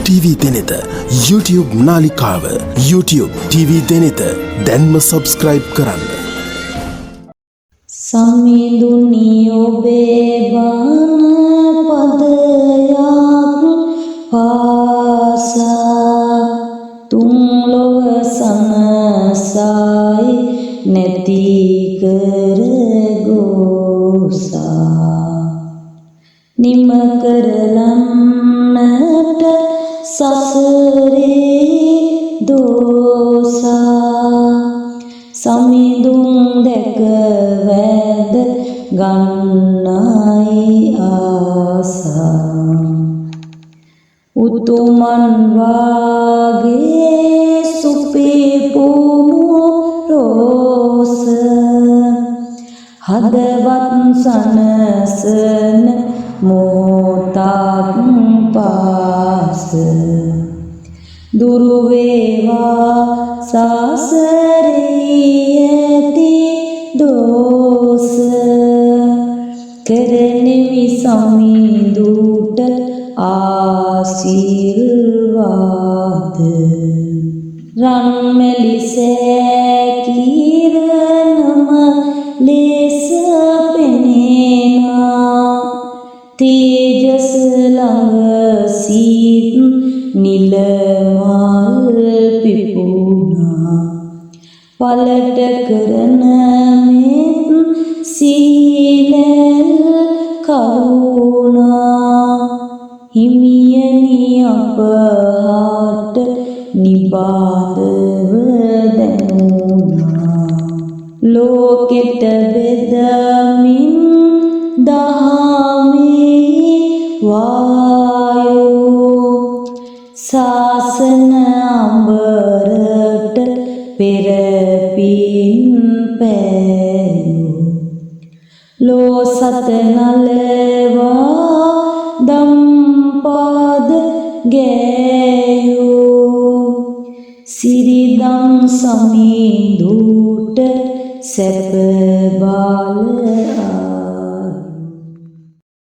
TV දෙනෙත YouTube නාලිකාව YouTube TV දෙනෙත දැන්ම subscribe කරන්න. සමිඳුනි ඔබේ බණ පදයක් පාසා තුන් ලොව සනසයි නැති කර ගෝසා නිම කරලන්නට සසරේ දෝසා සමිඳුන් දැක වැද ගන්නයි ආසා උතුමන් වාගේ සුපිපුණු රෝස හදවත් සනසන මොහොතක් පාස දුරු වේවා සසරේ ඇති දෝස කරනෙවි සමිඳුට ආශිර්වාද රන්මැලි සෑකිරනම ලෙස පෙනෙනා තේජස් ළඟ සීත් නිල මල් පිපුණා පලට කරන මෙත් සීලෙල් කරුණා හිමියනි අපහට නිබාදව දැනුණා ලෝකෙට බෙදමින් දහමේ වායෝ සාසන අඹරට පෙරපින් පෑයෝ ලෝ සත නලවා දම්පාද ගෑයෝ සිරිදම් සමිඳුට සැප බාල